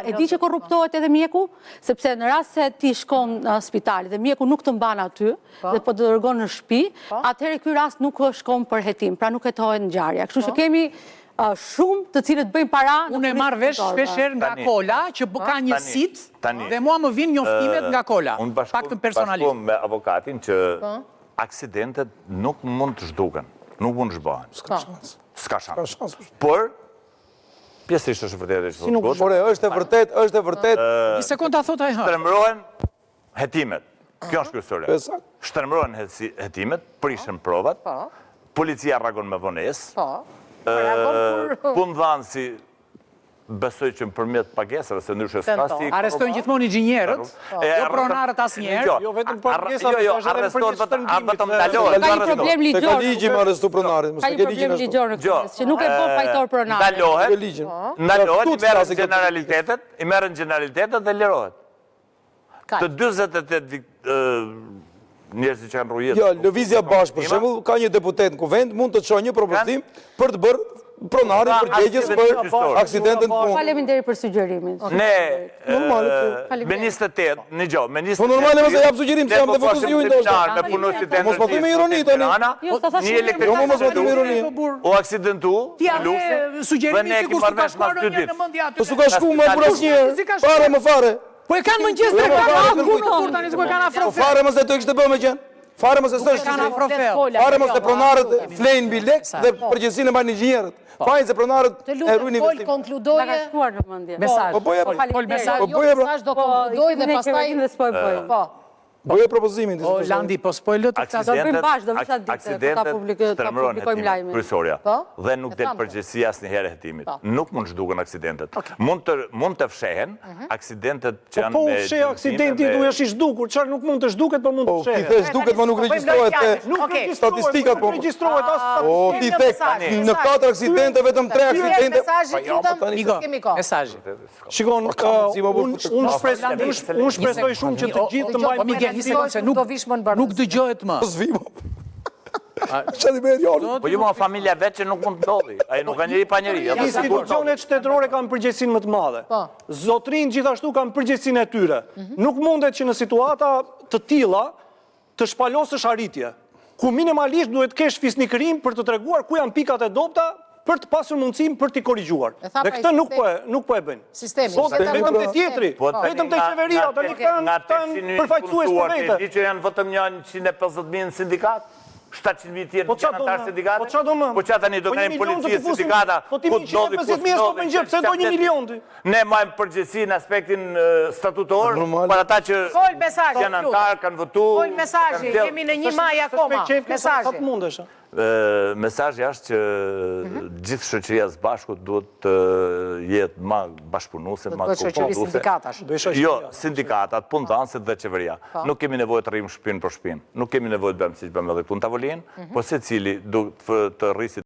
E di që korruptohet edhe mjeku, sepse në rast se ti shkon në spital dhe mjeku nuk të mban aty dhe po të dërgon në shtëpi, atëherë ky rast nuk shkon për hetim, pra nuk hetohet ngjarja. Kështu që kemi shumë të cilët bëjnë para. Unë e marr vesh shpeshherë nga Kola, që ka një sit dhe mua më vijnë njoftimet nga Kola, paktën personalisht. Unë bashkëm me avokatin që aksidentet nuk mund të zhduken, nuk mund të zhbohen. S'ka shans. Por pjesërisht është vërtetë që thotë. Por është e vërtet. Një sekondë thot ai ha. Shtremërohen hetimet. Kjo është kryesorja. Shtremërohen hetimet, prishen provat. Policia reagon me vonesë. Punëdhënësi besoj që përmjet pagesave, se ndryshe s'ka si... Arrestojnë gjithmonë inxhinierët, jo pronarët asnjëherë. Jo vetëm pagesave, arrestojnë vetëm dalohet. Ka një problem ligjor. Ka ligji më arrestu pronarit. Ka një problem ligjor në këtë, që nuk e bën fajtor pronarit. Dalohet, i merren generalitetet dhe lirohet. Të 48 njerëzit që kanë rrujet. Jo, Lëvizja Bashkë, për shembull, ka një deputet në kuvend, mund të çojë një propozim për të bërë pronarin përgjegjës për aksidentën punë. Faleminderit për sugjerimin. Ne, me 28, në gjo, me 28... Po normale mëse jap sugjerim, se jam dhe fokus ju ndoshta. Me punuesit e mos patoj me ironi tani. Jo, sa thash. Jo, mos patoj me ironi. O aksidentu, sugjerimin sikur s'u ka shkuar në mendje aty. Po s'u ka shkuar më për asnjëherë. Fare më fare. Po e kanë mëngjes të kanë tani s'u kanë afro. Po fare mos e të kishte bë më gjën. Fare mos e s'është. Fare mos e pronarët flejnë mbi lek dhe përgjegjësinë e marrin inxhinierët. Fajin se pronarët e ruajnë investimin. Po konkludoje. Ka shkuar në mendje. Mesazh. Po bëja mesazh. Po bëja do konkludoj dhe pastaj po. Bëja propozimin. O Landi, po s'po e lë të do bëjmë bashkë, do visha ditë ta publikojmë lajmin. Kryesorja. Dhe nuk del përgjegjësi asnjëherë hetimit. Nuk mund zhduken aksidentet. Mund të fshehen aksidentet që janë po fsheh aksidenti duhet të zhdukur, çfarë nuk mund të zhduket, po mund të fshehet. Ti the zhduket, po nuk regjistrohet te statistikat, po regjistrohet as o ti the në 4 aksidente vetëm 3 aksidente. Mesazhi. Shikon, unë shpresoj shumë që të gjithë të mbajnë nuk dëgjohet më. Çfarë bëhet jo? Po ju ma familja vetë që nuk mund të ndodhi. Ai nuk ka njëri pa njëri. Institucionet shtetërore kanë përgjegjësinë më të madhe. Zotrin gjithashtu kanë përgjegjësinë e tyre. Nuk mundet që në situata të tilla të shpalosësh arritje, ku minimalisht duhet të kesh fisnikërim për të treguar ku janë pikat e dobta për të pasur mundësim për t'i korrigjuar. Dhe këtë nuk po e bëjnë. Sistemi. Vetëm te tjetri, vetëm te qeveria, tani kanë përfaqësues për vete. Ti që janë vetëm 150.000 në sindikat, 700.000 tjerë që janë antar sindikate. Po çfarë do më? Po çfarë tani do kemi policia sindikata? Po ti 150.000 s'po më ngjep, pse do 1 milion ti? Ne majmë përgjegjësi në aspektin statutor për ata që janë antar, kanë votuar. Fol mesazhi, jemi në 1 maj akoma. Mesazhi. Mesazhi është që gjithë shoqëria së bashku duhet të jetë më bashkëpunuese, më kooperative. Jo, sindikatat, punëdhënësit dhe qeveria. Nuk kemi nevojë të rrim shtëpinë për shtëpinë. Nuk kemi nevojë të bëjmë siç bëjmë edhe këtu në tavolinë, po secili duhet të rrisit